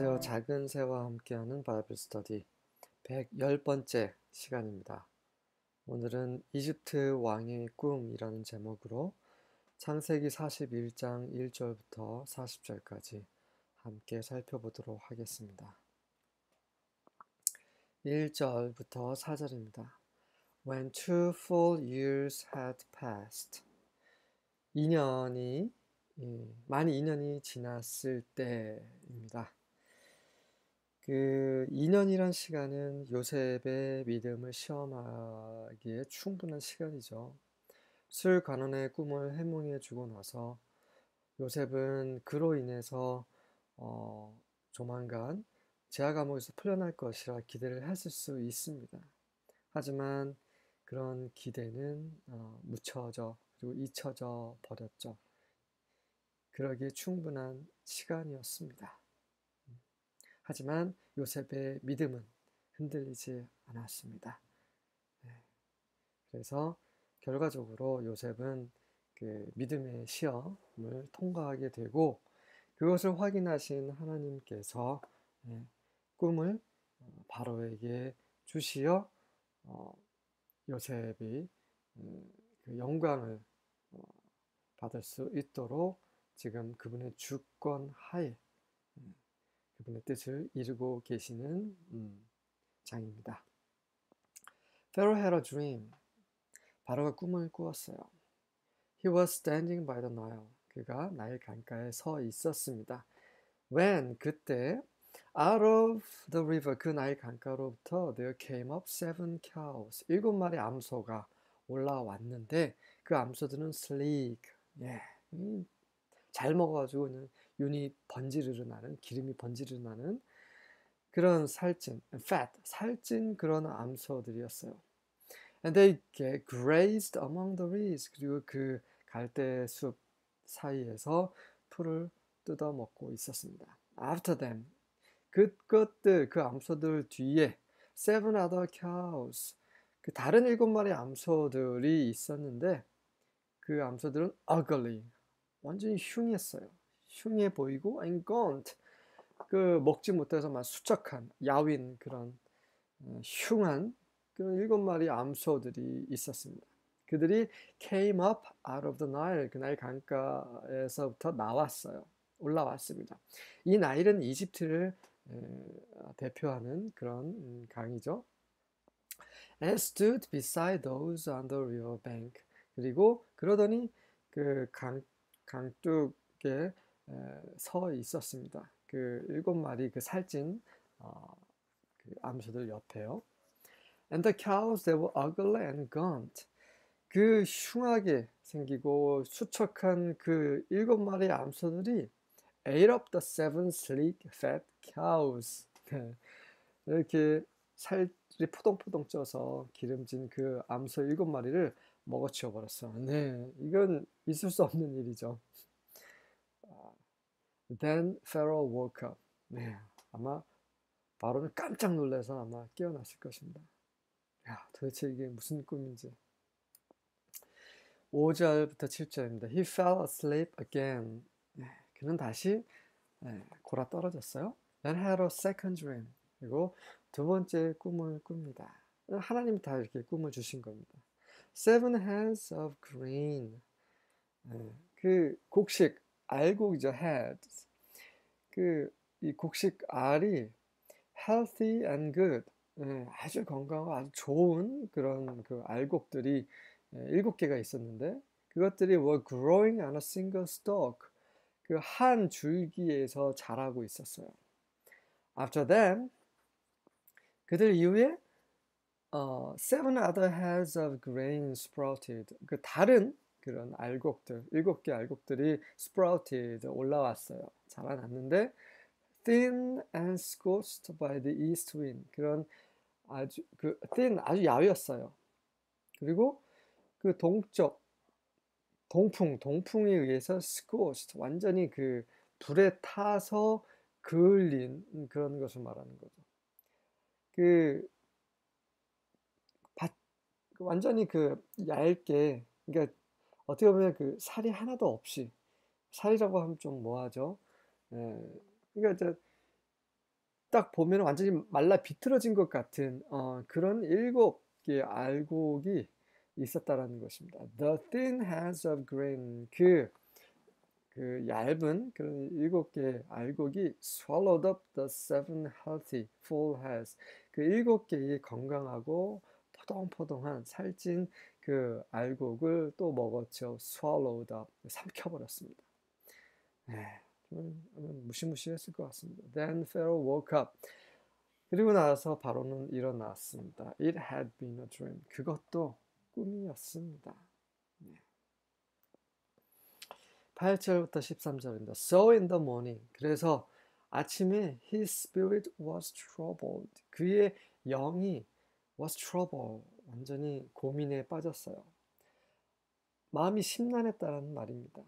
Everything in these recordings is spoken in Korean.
안녕하세요. 작은 새와 함께하는 바이블 스터디 110번째 시간입니다. 오늘은 이집트 왕의 꿈이라는 제목으로 창세기 41장 1절부터 40절까지 함께 살펴보도록 하겠습니다. 1절부터 4절입니다. When 2 full years had passed. 만 2년이 지났을 때입니다. 그 2년이란 시간은 요셉의 믿음을 시험하기에 충분한 시간이죠. 술 관원의 꿈을 해몽해 주고 나서 요셉은 그로 인해서 조만간 제하 감옥에서 풀려날 것이라 기대를 했을 수 있습니다. 하지만 그런 기대는 묻혀져 그리고 잊혀져 버렸죠. 그러기에 충분한 시간이었습니다. 하지만 요셉의 믿음은 흔들리지 않았습니다. 그래서 결과적으로 요셉은 그 믿음의 시험을 통과하게 되고 그것을 확인하신 하나님께서 꿈을 바로에게 주시어 요셉이 그 영광을 받을 수 있도록 지금 그분의 주권 하에 그분의 뜻을 이루고 계시는 장입니다. Pharaoh had a dream. 바로가 꿈을 꾸었어요. He was standing by the Nile. 그가 나일 강가에 서 있었습니다. When 그때 out of the river 그 나일 강가로부터 there came up 7 cows. 7마리 암소가 올라왔는데 그 암소들은 sleek. 잘 먹어가지고 그냥 윤이 번지르르 나는 기름이 번지르르 나는 그런 살찐 살찐 그런 암소들이었어요. And they grazed among the reeds. 그리고 그 갈대숲 사이에서 풀을 뜯어 먹고 있었습니다. After them 그 암소들 뒤에 7 other cows. 그 다른 7마리 암소들이 있었는데 그 암소들은 ugly. 완전히 흉했어요. 흉해 보이고 and gaunt. 그 먹지 못해서 막 수척한 야윈 그런 흉한 그런 7마리 암소들이 있었습니다. 그들이 came up out of the Nile. 그 나일 강가에서부터 올라왔습니다. 이 나일은 이집트를 대표하는 그런 강이죠. And stood beside those on the river bank. 그리고 그러더니 그 강둑에 서 있었습니다. 그 7마리 그 살찐 그 암소들 옆에요. And the cows they were ugly and gaunt. 그 흉하게 생기고 수척한 그 7마리 암소들이 ate up the 7 sleek fat cows. 이렇게 살이 포동포동 쪄서 기름진 그 암소 7마리를 먹어치워 버렸어. 네, 이건 있을 수 없는 일이죠. Then Pharaoh woke up. 네, 아마 바로는 깜짝 놀라서 아마 깨어났을 것입니다. 야, 도대체 이게 무슨 꿈인지. 5절부터 7절입니다. He fell asleep again. 네, 그는 다시 골아 떨어졌어요. Then had a second dream. 그리고 두 번째 꿈을 꿉니다. 하나님이 다 이렇게 꿈을 주신 겁니다. 7 heads of grain. 그 곡식, 알곡이죠, heads. 이 곡식 알이 healthy and good. 아주 건강하고 아주 좋은 그런 그 알곡들이 7개가 있었는데 그것들이 were growing on a single stalk. 그 한 줄기에서 자라고 있었어요. After them, 그들 이후에 7 other heads of grain sprouted. 그 다른 그런 알곡들, 7개 알곡들이 sprouted, 올라왔어요. 자라났는데 thin and scorched by the east wind. 그런 아주 thin, 아주 야위었어요. 그리고 그 동풍에 의해서 scorched, 완전히 그 불에 타서 그을린 그런 것을 말하는 거죠. 완전히 얇게, 그러니까 어떻게 보면 그 살이 하나도 없이, 살이라고 하면 좀 뭐하죠? 그러니까 딱 보면 완전히 말라 비틀어진 것 같은 그런 7개의 알곡이 있었다라는 것입니다. The thin heads of grain, 그 얇은 그런 7개의 알곡이 swallowed up the 7 healthy full heads. 그 7개의 건강하고 포동포동한 살찐 그 알곡을 또 먹었죠. swallowed up, 삼켜버렸습니다. 좀 무시무시했을 것 같습니다. Then Pharaoh woke up. 그리고 나서 바로는 일어났습니다. It had been a dream. 그것도 꿈이었습니다. 8절부터 13절입니다. So in the morning. 그래서 아침에 his spirit was troubled. 그의 영이 was troubled. 완전히 고민에 빠졌어요. 마음이 심란했다는 말입니다.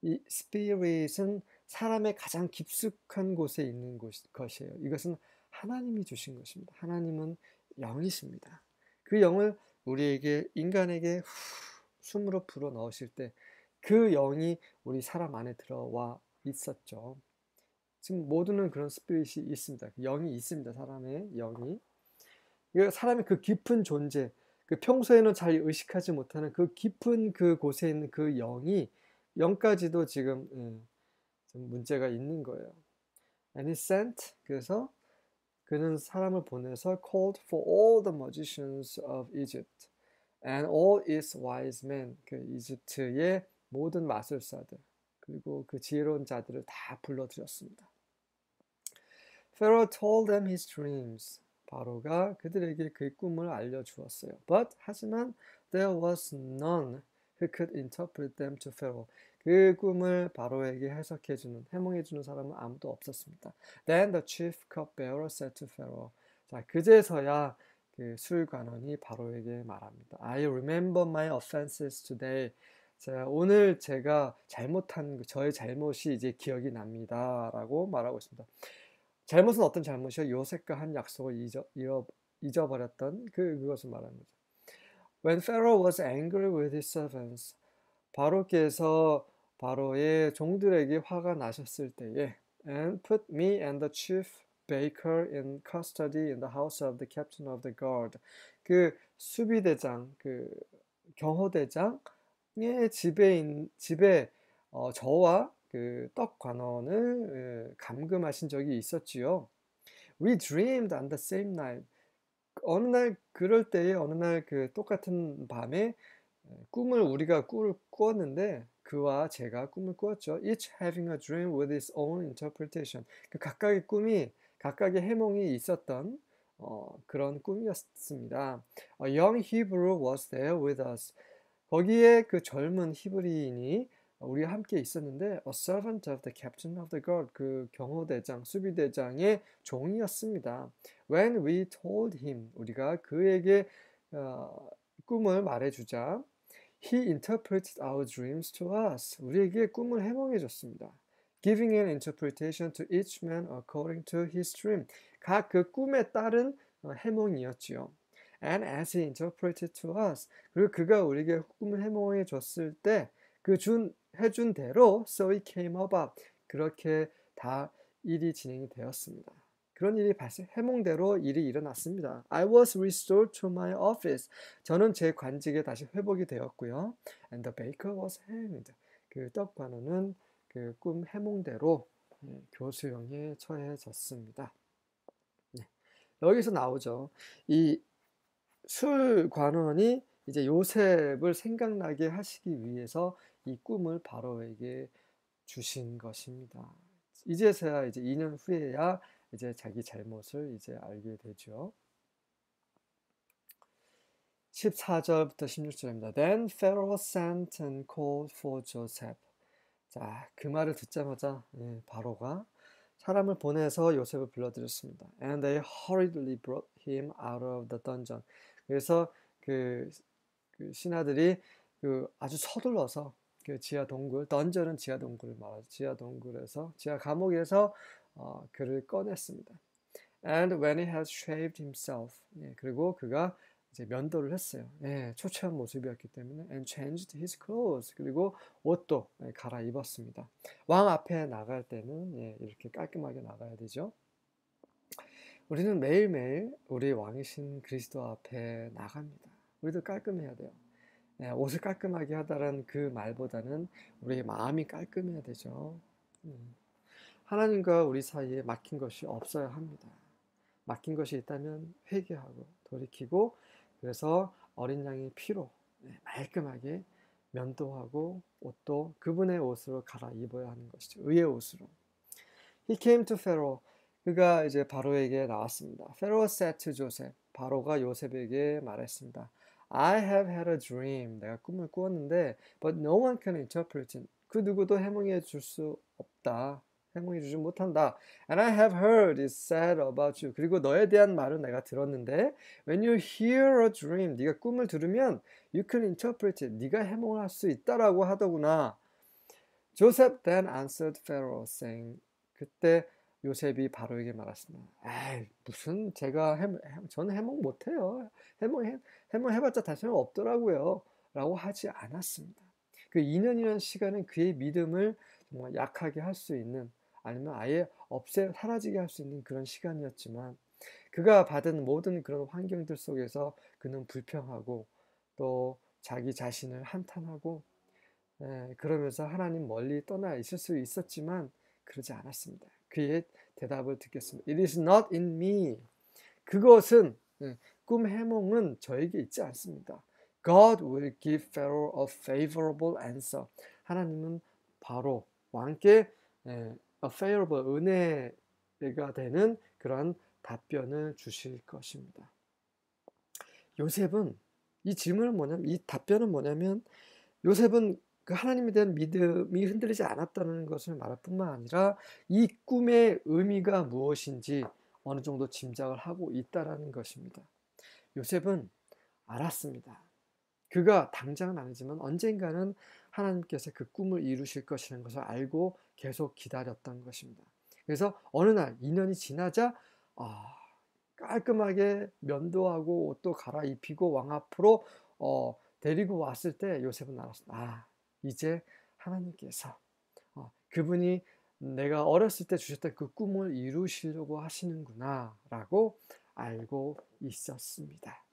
이 spirit은 사람의 가장 깊숙한 곳에 있는 것이에요. 이것은 하나님이 주신 것입니다. 하나님은 영이십니다. 그 영을 우리에게 인간에게 숨으로 불어 넣으실 때 그 영이 우리 사람 안에 들어와 있었죠. 지금 모두는 그런 스피릿이 있습니다. 영이 있습니다. 사람의 영이. 사람의 그 깊은 존재, 그 평소에는 잘 의식하지 못하는 그 깊은 그 곳에 있는 그 영까지도 지금 좀 문제가 있는 거예요. And he sent, 그래서 그는 사람을 보내서 called for all the magicians of Egypt and all its wise men, 그 이집트의 모든 마술사들 그리고 그 지혜로운 자들을 다 불러들였습니다. Pharaoh told them his dreams. 바로가 그들에게 그의 꿈을 알려주었어요. 하지만 there was none who could interpret them to Pharaoh. 그 꿈을 바로에게 해몽해주는 사람은 아무도 없었습니다. Then the chief cupbearer said to Pharaoh. 자, 그제서야 그 술관원이 바로에게 말합니다. I remember my offenses today. 자, 오늘 제가 잘못한 저의 잘못이 이제 기억이 납니다. 라고 말하고 있습니다. 잘못은 어떤 잘못이요? 요셉과 한 약속을 잊어버렸던 그것을 말하는 거죠. When Pharaoh was angry with his servants, 바로께서 바로의 종들에게 화가 나셨을 때에 and put me and the chief baker in custody in the house of the captain of the guard. 그 수비대장, 그 경호대장의 집에 저와 그 떡관원을 감금하신 적이 있었지요. We dreamed on the same night. 어느 날 그 똑같은 밤에 우리가 꿈을 꾸었는데 그와 제가 꿈을 꾸었죠. Each having a dream with its own interpretation. 그 각각의 꿈이 각각의 해몽이 있었던 그런 꿈이었습니다. A young Hebrew was there with us. 거기에 그 젊은 히브리인이 우리와 함께 있었는데 a servant of the captain of the guard, 그 경호대장, 수비대장의 종이었습니다. When we told him, 우리가 그에게 꿈을 말해주자 he interpreted our dreams to us. 우리에게 꿈을 해몽해 줬습니다. Giving an interpretation to each man according to his dream. 각 그 꿈에 따른 해몽이었지요. And as he interpreted to us. 그리고 그가 우리에게 꿈을 해몽해 줬을 때 해준 대로 so it came about. 그렇게 다 일이 진행이 되었습니다. 그런 일이 해몽대로 일이 일어났습니다. I was restored to my office. 저는 제 관직에 다시 회복이 되었고요. And the baker was hanged. 그 떡관원은 그 꿈 해몽대로 교수형에 처해졌습니다. 네. 여기서 나오죠. 이 술관원이 이제 요셉을 생각나게 하시기 위해서 이 꿈을 바로에게 주신 것입니다. 이제서야 이제 2년 후에야 이제 자기 잘못을 이제 알게 되죠. 14절부터 16절입니다. Then Pharaoh sent and called for Joseph. 자, 그 말을 듣자마자 바로가 사람을 보내서 요셉을 불러들였습니다. And they hurriedly brought him out of the dungeon. 그래서 그 신하들이 아주 서둘러서 그 지하 동굴, 던전은 지하 동굴을 말하죠. 지하 감옥에서 그를 꺼냈습니다. And when he had shaved himself, 그리고 그가 이제 면도를 했어요. 초췌한 모습이었기 때문에 and changed his clothes, 그리고 옷도 갈아입었습니다. 왕 앞에 나갈 때는 이렇게 깔끔하게 나가야 되죠. 우리는 매일매일 우리 왕이신 그리스도 앞에 나갑니다. 우리도 깔끔해야 돼요. 옷을 깔끔하게 하다라는 그 말보다는 우리의 마음이 깔끔해야 되죠. 하나님과 우리 사이에 막힌 것이 없어야 합니다. 막힌 것이 있다면 회개하고 돌이키고 그래서 어린 양의 피로 말끔하게 면도하고 옷도 그분의 옷으로 갈아입어야 하는 것이죠. 의의 옷으로. He came to Pharaoh. 그가 이제 바로에게 나왔습니다. Pharaoh said to Joseph. 바로가 요셉에게 말했습니다. I have had a dream. 내가 꿈을 꾸었는데, but no one can interpret it. 그 누구도 해몽해 줄 수 없다. 해몽해 주지 못한다. And I have heard it said about you. 그리고 너에 대한 말은 내가 들었는데, when you hear a dream, 네가 꿈을 들으면 you can interpret it. 네가 해몽할 수 있다라고 하더구나. Joseph then answered Pharaoh, saying, 그때 요셉이 바로에게 말했습니다. 에이, 무슨 저는 해몽 못해요. 해몽해봤자 다시는 없더라고요. 라고 하지 않았습니다. 그 2년이라는 시간은 그의 믿음을 정말 약하게 할 수 있는 아니면 아예 사라지게 할 수 있는 그런 시간이었지만 그가 받은 모든 그런 환경들 속에서 그는 불평하고 또 자기 자신을 한탄하고 그러면서 하나님 멀리 떠나 있을 수 있었지만 그러지 않았습니다. 그의 대답을 듣겠습니다. It is not in me. 그것은 꿈 해몽은 저에게 있지 않습니다. God will give Pharaoh a favorable answer. 하나님은 바로 왕께 a favorable 은혜가 되는 그런 답변을 주실 것입니다. 요셉은 이 답변은 뭐냐면 요셉은 그 하나님에 대한 믿음이 흔들리지 않았다는 것을 말할 뿐만 아니라 이 꿈의 의미가 무엇인지 어느 정도 짐작을 하고 있다라는 것입니다. 요셉은 알았습니다. 그가 당장은 아니지만 언젠가는 하나님께서 그 꿈을 이루실 것이라는 것을 알고 계속 기다렸던 것입니다. 그래서 어느 날 2년이 지나자 깔끔하게 면도하고 옷도 갈아입히고 왕 앞으로 데리고 왔을 때 요셉은 알았습니다. 이제 하나님께서 그분이 내가 어렸을 때 주셨던 그 꿈을 이루시려고 하시는구나 라고 알고 있었습니다.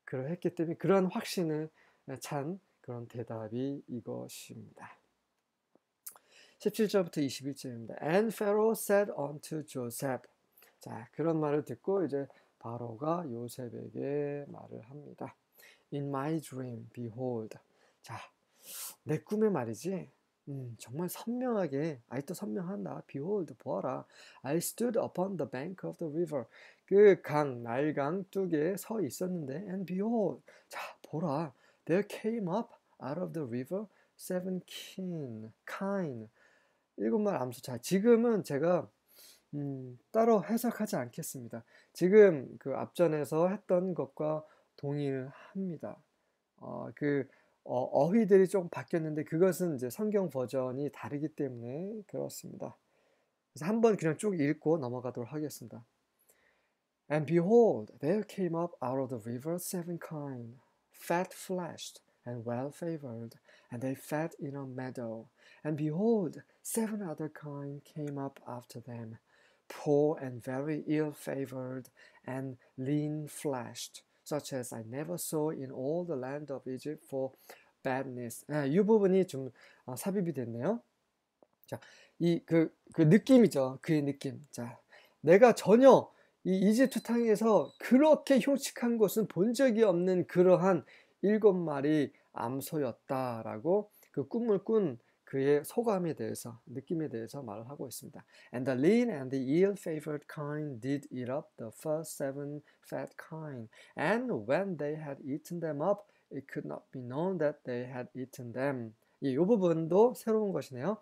그러했기 때문에 그런 확신을 찬 그런 대답이 이것입니다. 17절부터 21절입니다. And Pharaoh said unto Joseph. 자, 그런 말을 듣고 이제 바로가 요셉에게 말을 합니다. In my dream, behold. 자, 내 꿈에 말이지. 정말 선명하게, 아직도 선명한다. Behold, 보아라. I stood upon the bank of the river. 그 날강 뚝에 서 있었는데, and behold, 자, 보라. There came up out of the river 7 kine. 7마리 암소. 자, 지금은 제가 따로 해석하지 않겠습니다. 지금 그 앞전에서 했던 것과 동일합니다. 어휘들이 조금 바뀌었는데 그것은 이제 성경 버전이 다르기 때문에 그렇습니다. 그래서 한번 그냥 쭉 읽고 넘어가도록 하겠습니다. And behold, there came up out of the river 7 kine, fat-fleshed and well-favored, and they fed in a meadow. And behold, 7 other kine came up after them, poor and very ill-favored and lean-fleshed, such as I never saw in all the land of Egypt for badness. 이 부분이 좀 삽입이 됐네요. 자, 그 느낌이죠. 그의 느낌. 자, 내가 전혀 이 이집트 땅에서 그렇게 흉측한 것은 본 적이 없는 그러한 7마리 암소였다라고 그 꿈을 꾼 그의 소감에 대해서, 느낌에 대해서 말을 하고 있습니다. And the lean and the ill-favored kine did eat up the first 7 fat kine. And when they had eaten them up, it could not be known that they had eaten them. 이 부분도 새로운 것이네요.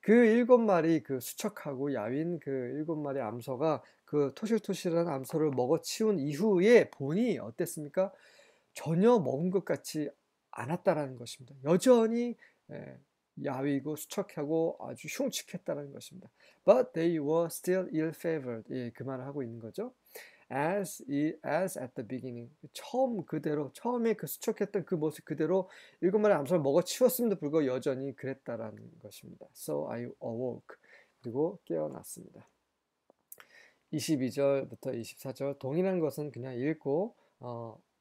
그 7마리 그 수척하고 야윈 그 7마리 암소가 그 토실토실한 암소를 먹어치운 이후에 보니 어땠습니까? 전혀 먹은 것 같지 않았다라는 것입니다. 여전히 야위고 수척하고 아주 흉측했다는 것입니다. But they were still ill-favored. 그 말을 하고 있는 거죠. As at the beginning. 처음에 그 수척했던 그 모습 그대로 7마리 암소를 먹어치웠음에도 불구하고 여전히 그랬다라는 것입니다. So I awoke. 그리고 깨어났습니다. 22절부터 24절 동일한 것은 그냥 읽고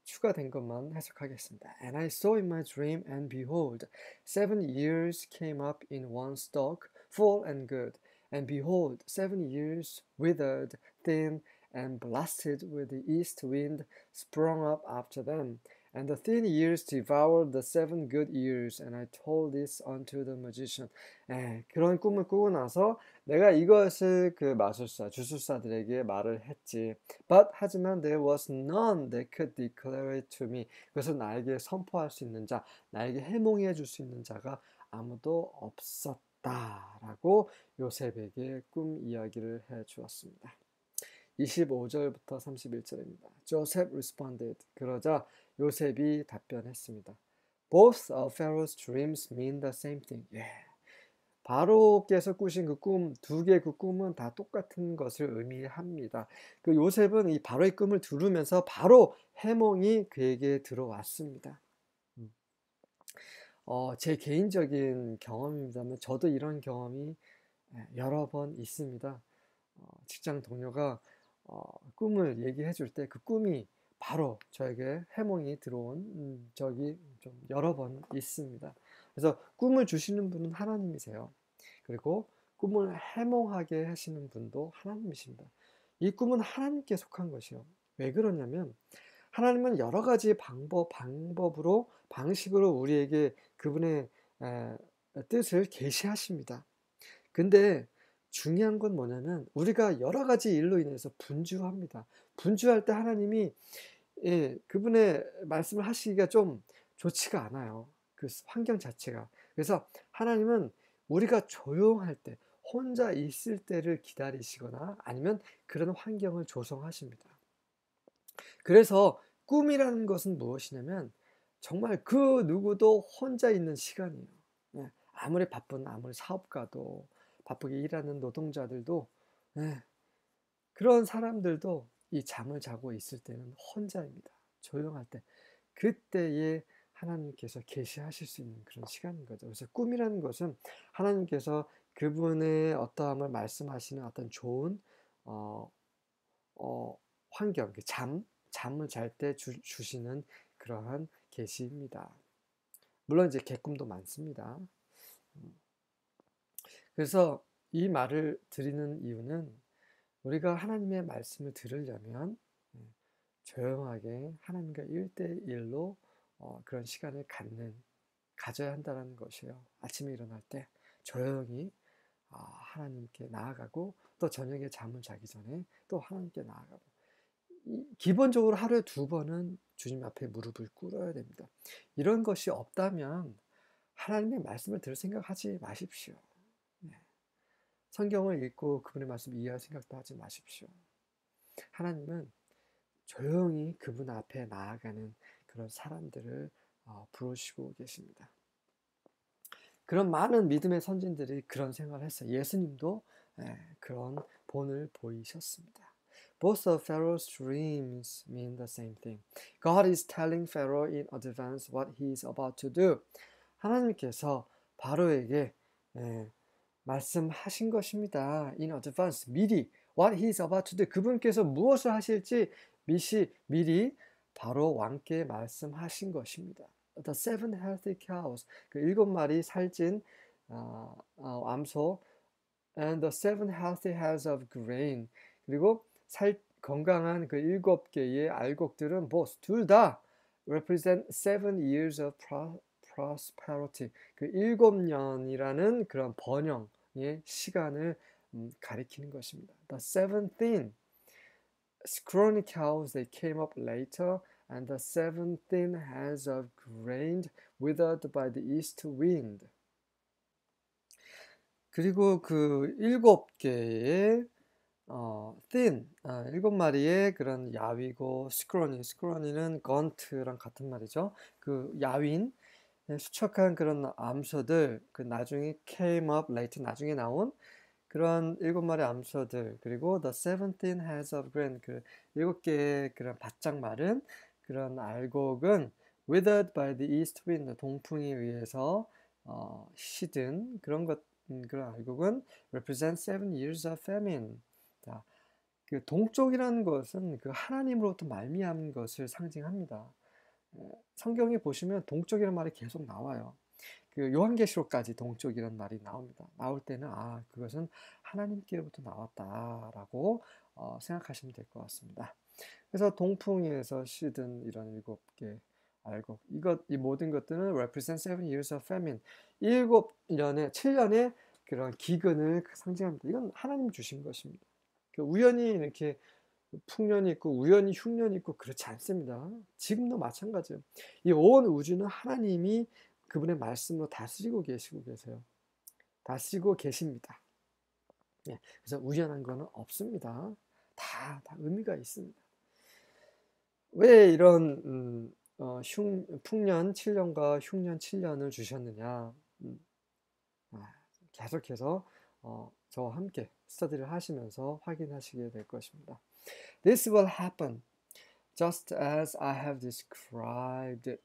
추가된 것만 해석하겠습니다. And I saw in my dream, and behold, 7 years came up in one stalk, full and good. And behold, 7 years withered, thin, and blasted with the east wind sprung up after them. And the thin years devoured the 7 good years, and I told this unto the magician. 그런 꿈을 꾸고 나서 내가 이것을 그 마술사, 주술사들에게 말을 했지. 하지만 there was none that could declare it to me. 그것을 나에게 선포할 수 있는 자, 나에게 해몽해 줄 수 있는 자가 아무도 없었다라고 요셉에게 꿈 이야기를 해 주었습니다. 25절부터 31절입니다. Joseph responded. 그러자 요셉이 답변했습니다. Both of Pharaoh's dreams mean the same thing. 바로께서 꾸신 그 꿈, 두 개의 그 꿈은 다 똑같은 것을 의미합니다. 그 요셉은 이 바로의 꿈을 들으면서 바로 해몽이 그에게 들어왔습니다. 제 개인적인 경험입니다만 저도 이런 경험이 여러 번 있습니다. 직장 동료가 꿈을 얘기해 줄 때 그 꿈이 바로 저에게 해몽이 들어온 적이 좀 여러 번 있습니다. 그래서 꿈을 주시는 분은 하나님이세요. 그리고 꿈을 해몽하게 하시는 분도 하나님이십니다. 이 꿈은 하나님께 속한 것이요. 왜 그러냐면 하나님은 여러 가지 방법으로 방식으로 우리에게 그분의 뜻을 계시하십니다. 근데 중요한 건 뭐냐면 우리가 여러 가지 일로 인해서 분주합니다. 분주할 때 하나님이 그분의 말씀을 하시기가 좀 좋지가 않아요. 그 환경 자체가. 그래서 하나님은 우리가 조용할 때, 혼자 있을 때를 기다리시거나 아니면 그런 환경을 조성하십니다. 그래서 꿈이라는 것은 무엇이냐면 정말 그 누구도 혼자 있는 시간이에요. 아무리 사업가도 바쁘게 일하는 노동자들도 그런 사람들도 이 잠을 자고 있을 때는 혼자입니다. 조용할 때. 그때에 하나님께서 계시하실 수 있는 그런 시간인 거죠. 그래서 꿈이라는 것은 하나님께서 그분의 어떠함을 말씀하시는 어떤 좋은 환경, 잠을 잘 때 주시는 그러한 계시입니다. 물론 이제 개꿈도 많습니다. 그래서 이 말을 드리는 이유는 우리가 하나님의 말씀을 들으려면 조용하게 하나님과 1대1로 그런 시간을 가져야 한다는 것이에요. 아침에 일어날 때 조용히 하나님께 나아가고 또 저녁에 잠을 자기 전에 또 하나님께 나아가고 기본적으로 하루에 2번은 주님 앞에 무릎을 꿇어야 됩니다. 이런 것이 없다면 하나님의 말씀을 들을 생각하지 마십시오. 성경을 읽고 그분의 말씀을 이해할 생각도 하지 마십시오. 하나님은 조용히 그분 앞에 나아가는 그런 사람들을 부르시고 계십니다. 그런 많은 믿음의 선진들이 그런 생각을 했어요. 예수님도 그런 본을 보이셨습니다. Both of Pharaoh's dreams mean the same thing. God is telling Pharaoh in advance what he is about to do. 하나님께서 바로에게 말씀하신 것입니다. In advance, 미리 what he is about to do. 그분께서 무엇을 하실지 미리 바로 왕께 말씀하신 것입니다. The 7 healthy cows, 그 7마리 살찐 암소, and the 7 healthy heads of grain, 그리고 건강한 그 7개의 알곡들은 both, 둘 다 represent 7 years of prosperity, 그 7년이라는 그런 번영의 시간을 가리키는 것입니다. The 7 thin, scrawny cows that came up later, and the 7 thin heads of grain withered by the east wind. 그리고 그 7개의 thin, 7마리의 그런 야위고 scrawny는 gaunt랑 같은 말이죠. 그 야윈, 수척한 그런 암소들, 그 나중에 came up later, 나중에 나온 그런 7마리 암소들, 그리고 the 7 thin heads of grain, 그 7개의 그런 바짝 마른 그런 알곡은 withered by the east wind, 동풍에 의해서 시든 그런 알곡은 represent 7 years of famine. 자, 그 동쪽이라는 것은 그 하나님으로부터 말미암은 것을 상징합니다. 성경에 보시면 동쪽이라는 말이 계속 나와요. 그 요한계시록까지 동쪽이라는 말이 나옵니다. 나올 때는 그것은 하나님께로부터 나왔다라고 생각하시면 될 것 같습니다. 그래서 동풍에서 시든 이런 7개 알곡, 이 모든 것들은 represent 7 years of famine, 7년의 그런 기근을 상징합니다. 이건 하나님 주신 것입니다. 우연히 이렇게 풍년이 있고 우연히 흉년이 있고 그렇지 않습니다. 지금도 마찬가지예요. 이 온 우주는 하나님이 그분의 말씀으로 다스리고 계세요. 다스리고 계십니다. 예, 그래서 우연한 거는 없습니다. 다 의미가 있습니다. 왜 이런 풍년 7년과 흉년 7년을 주셨느냐? 계속해서 저와 함께 스터디를 하시면서 확인하시게 될 것입니다. This will happen just as I have described it.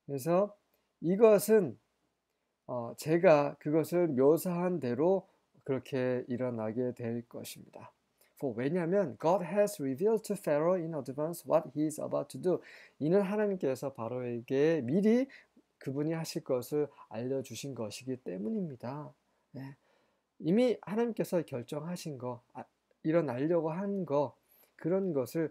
그래서 이것은 제가 그것을 묘사한 대로 그렇게 일어나게 될 것입니다. 왜냐하면 God has revealed to Pharaoh in advance what he is about to do. 이는 하나님께서 바로에게 미리 그분이 하실 것을 알려주신 것이기 때문입니다. 네. 이미 하나님께서 결정하신 거, 일어나려고 한 거, 그런 것을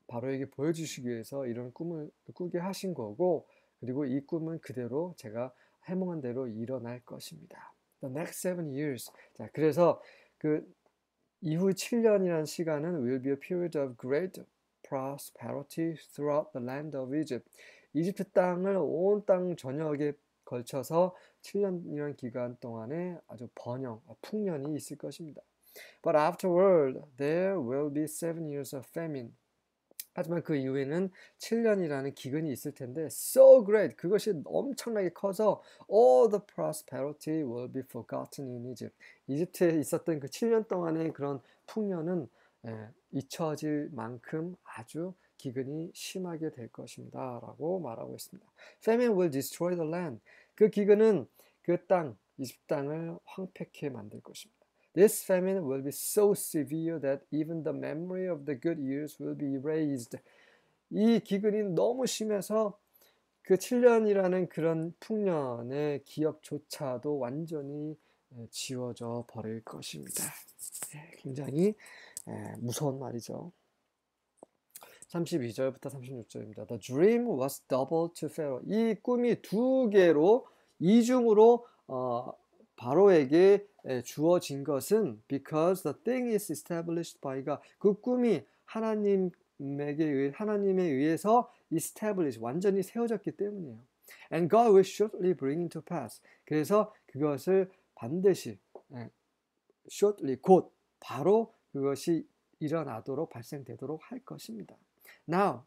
바로에게 보여주시기 위해서 이런 꿈을 꾸게 하신 거고, 그리고 이 꿈은 그대로 제가 해몽한 대로 일어날 것입니다. The next 7 years. 자, 그래서 그 이후 7년이라는 시간은 will be a period of great prosperity throughout the land of Egypt. 이집트 땅을 온 땅 전역에 걸쳐서 7년이라는 기간 동안에 아주 풍년이 있을 것입니다. But afterward, there will be 7 years of famine. 하지만 그 이후에는 7년이라는 기근이 있을 텐데 so great, 그것이 엄청나게 커서 all the prosperity will be forgotten in Egypt. 이집트에 있었던 그 7년 동안의 그런 풍년은 잊혀질 만큼 아주 기근이 심하게 될 것입니다 라고 말하고 있습니다. Famine will destroy the land. 그 기근은 그 땅, 이집트 땅을 황폐케 만들 것입니다. This famine will be so severe that even the memory of the good years will be erased. 이 기근이 너무 심해서 그 7년이라는 그런 풍년의 기억조차도 완전히 지워져 버릴 것입니다. 굉장히 무서운 말이죠. 32절부터 36절입니다. The dream was doubled to Pharaoh. 이 꿈이 2개로 이중으로 바로에게 주어진 것은 because the thing is established by God. 그 꿈이 하나님에 의해서 established, 완전히 세워졌기 때문이에요. And God will shortly bring into pass. 그래서 그것을 반드시 shortly, 곧 바로 그것이 일어나도록 발생되도록 할 것입니다. Now,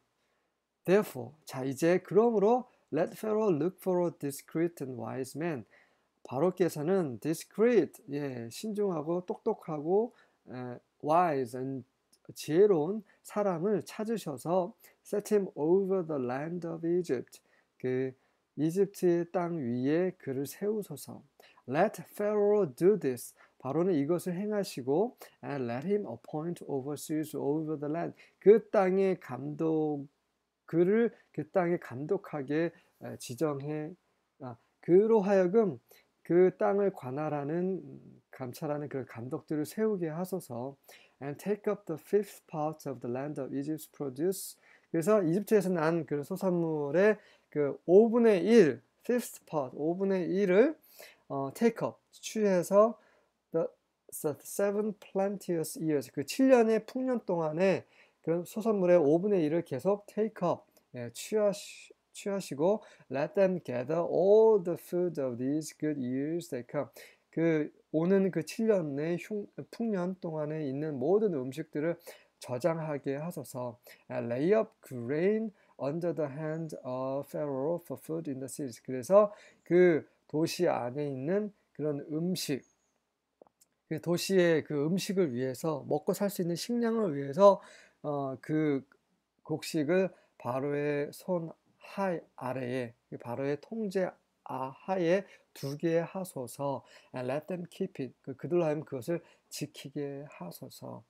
therefore, 자 이제 그러므로 let Pharaoh look for a discreet and wise man. 바로께서는 discreet, 신중하고 똑똑하고 wise and 지혜로운 사람을 찾으셔서 set him over the land of Egypt. 그 이집트의 땅 위에 그를 세우소서. Let Pharaoh do this. 바로는 이것을 행하시고 and let him appoint overseers over the land. 그 땅의 그를 그 땅에 감독하게 지정해 그로 하여금 그 땅을 감찰하는 그 감독들을 세우게 하소서. And take up the fifth part of the land of Egypt's produce. 그래서 이집트에서 난 그 소산물의 그 5분의 1, fifth part, 5분의 1을 take up, 취해서 the seven plenteous years, 그 7년의 풍년 동안에 그런 소산물의 5분의 1을 계속 take up, 취하시고 let them gather all the food of these good years that come. 그 오는 그 7년의 풍년 동안에 있는 모든 음식들을 저장하게 하소서. Lay up grain under the hand of Pharaoh for food in the cities. 그래서 그 도시 안에 있는 그런 음식, 그 도시의 그 음식을 위해서, 먹고 살 수 있는 식량을 위해서 그 곡식을 바로의 손 아래에, 바로의 통제 하에 두게 하소서. And let them keep it. 그들로 하여금 그것을 지키게 하소서.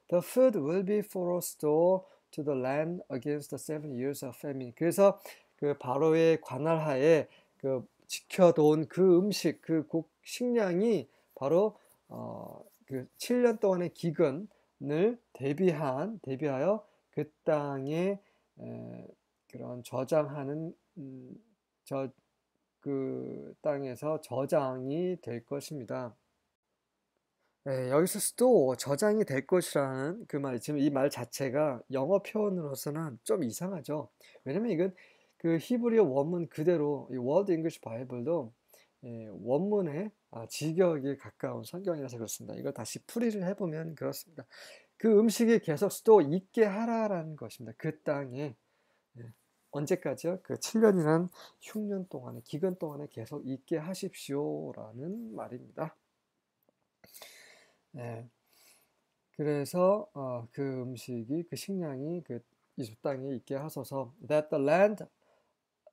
The food will be for a store to the land against the 7 years of famine. 그래서 그 바로의 관할하에 그 지켜둔 그 음식, 그 식량이 바로 그 7년 동안의 기근을 대비하여 그 땅에 그런 저장하는 그 땅에서 저장이 될 것입니다. 네, 여기서 또 저장이 될 것이라는 그 말, 지금 이 말 자체가 영어 표현으로서는 좀 이상하죠. 왜냐면 이건 그 히브리어 원문 그대로 이 월드 잉글리시 바이블도 원문의 직역에 가까운 성경이라서 그렇습니다. 이걸 다시 풀이를 해보면 그렇습니다. 그 음식이 계속 또 있게 하라라는 것입니다. 그 땅에 언제까지요? 그 7년이란 흉년 동안에 기근 동안에 계속 있게 하십시오라는 말입니다. 네. 그래서 그 음식이 그 식량이 그 이집 땅에 있게 하소서. That the land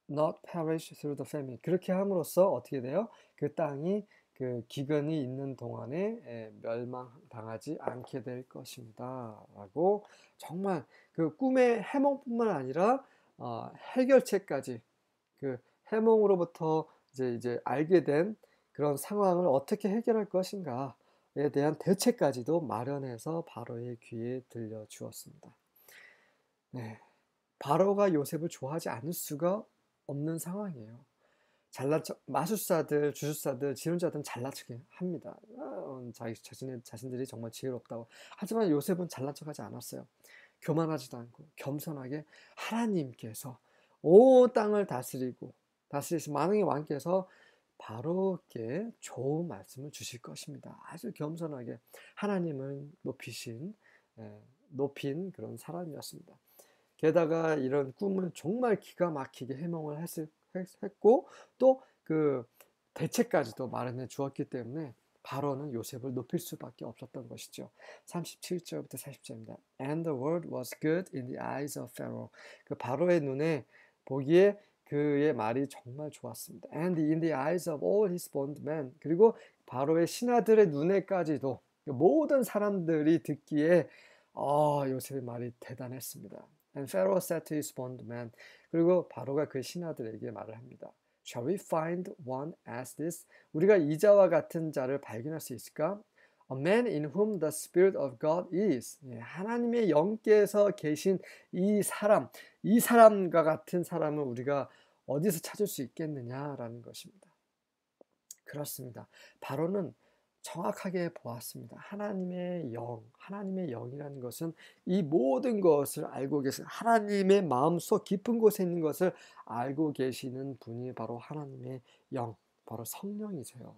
not perish through the famine. 그렇게 함으로써 어떻게 돼요? 그 땅이 그 기근이 있는 동안에 멸망당하지 않게 될 것입니다. 라고 정말 그 꿈의 해몽뿐만 아니라 해결책까지 그 해몽으로부터 이제 알게 된 그런 상황을 어떻게 해결할 것인가에 대한 대책까지도 마련해서 바로의 귀에 들려주었습니다. 네, 바로가 요셉을 좋아하지 않을 수가 없는 상황이에요. 마술사들, 주술사들, 지론자들은 잘난 척 합니다. 자신들이 정말 지혜롭다고. 하지만 요셉은 잘난 척하지 않았어요. 교만하지도 않고 겸손하게 하나님께서 온 땅을 다스리신 만왕의 왕께서 바로께 좋은 말씀을 주실 것입니다. 아주 겸손하게 하나님을 높인 그런 사람이었습니다. 게다가 이런 꿈을 정말 기가 막히게 해몽을 했고 또 그 대책까지도 마련해 주었기 때문에 바로는 요셉을 높일 수밖에 없었던 것이죠. 37절부터 40절입니다. And the word was good in the eyes of Pharaoh. 그 바로의 눈에 보기에 그의 말이 정말 좋았습니다. And in the eyes of all his bondmen. 그리고 바로의 신하들의 눈에까지도 모든 사람들이 듣기에 요셉의 말이 대단했습니다. And Pharaoh said to his bondmen. 그리고 바로가 그 신하들에게 말을 합니다. Shall we find one as this? 우리가 이자와 같은 자를 발견할 수 있을까? A man in whom the Spirit of God is. 하나님의 영께서 계신 이 사람과 같은 사람을 우리가 어디서 찾을 수 있겠느냐라는 것입니다. 그렇습니다. 바로는 정확하게 보았습니다. 하나님의 영이라는 것은 이 모든 것을 알고 계신 하나님의 마음속 깊은 곳에 있는 것을 알고 계시는 분이 바로 하나님의 영, 바로 성령이세요.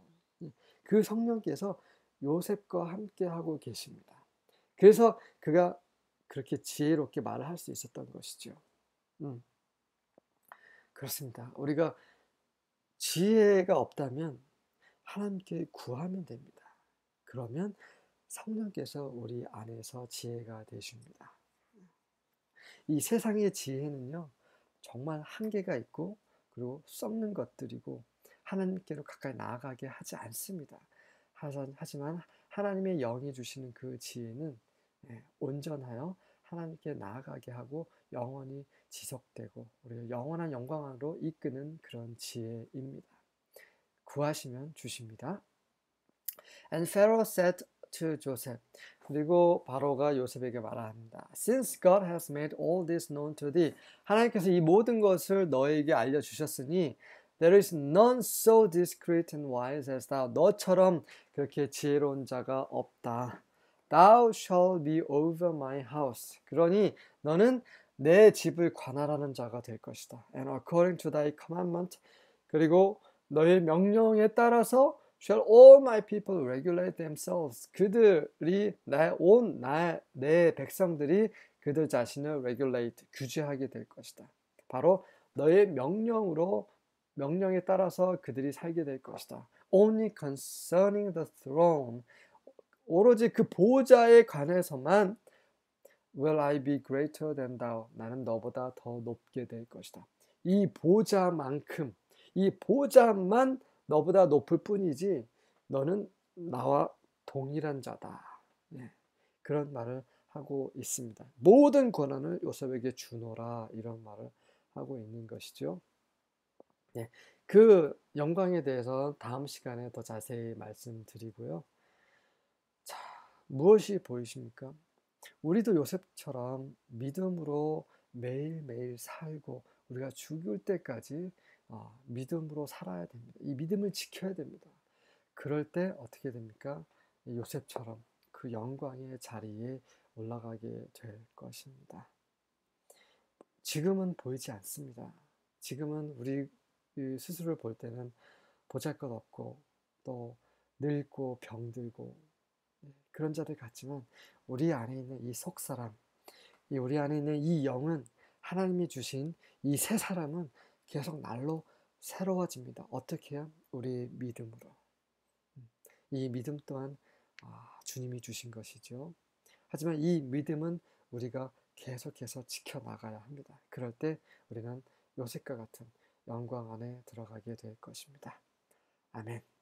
그 성령께서 요셉과 함께 하고 계십니다. 그래서 그가 그렇게 지혜롭게 말을 할 수 있었던 것이죠. 그렇습니다. 우리가 지혜가 없다면 하나님께 구하면 됩니다. 그러면 성령께서 우리 안에서 지혜가 되십니다. 이 세상의 지혜는요, 정말 한계가 있고 그리고 썩는 것들이고 하나님께로 가까이 나아가게 하지 않습니다. 하지만 하나님의 영이 주시는 그 지혜는 온전하여 하나님께 나아가게 하고 영원히 지속되고 우리가 영원한 영광으로 이끄는 그런 지혜입니다. 구하시면 주십니다. And Pharaoh said to Joseph. 그리고 바로가 요셉에게 말합니다. Since God has made all this known to thee. 하나님께서 이 모든 것을 너에게 알려주셨으니 There is none so discreet and wise as thou. 너처럼 그렇게 지혜로운 자가 없다. Thou shall be over my house. 그러니 너는 내 집을 관할하는 자가 될 것이다. And according to thy commandment. 그리고 너의 명령에 따라서 shall all my people regulate themselves. 그들이 내 백성들이 그들 자신을 regulate, 규제하게 될 것이다. 바로 너의 명령에 따라서 그들이 살게 될 것이다. Only concerning the throne. 오로지 그 보좌에 관해서만 will I be greater than thou. 나는 너보다 더 높게 될 것이다. 이 보좌만큼 이 보좌만 너보다 높을 뿐이지 너는 나와 동일한 자다. 네, 그런 말을 하고 있습니다. 모든 권한을 요셉에게 주노라 이런 말을 하고 있는 것이죠. 네, 그 영광에 대해서 다음 시간에 더 자세히 말씀드리고요. 자, 무엇이 보이십니까? 우리도 요셉처럼 믿음으로 매일매일 살고 우리가 죽을 때까지 믿음으로 살아야 됩니다. 이 믿음을 지켜야 됩니다. 그럴 때 어떻게 됩니까? 요셉처럼 그 영광의 자리에 올라가게 될 것입니다. 지금은 보이지 않습니다. 지금은 우리 스스로를 볼 때는 보잘것없고 또 늙고 병들고 그런 자들 같지만 우리 안에 있는 이 속사람, 우리 안에 있는 이 영은 하나님이 주신 이 새 사람은 계속 날로 새로워집니다. 어떻게 해요? 우리 믿음으로. 이 믿음 또한 주님이 주신 것이죠. 하지만 이 믿음은 우리가 계속해서 지켜나가야 합니다. 그럴 때 우리는 요셉과 같은 영광 안에 들어가게 될 것입니다. 아멘.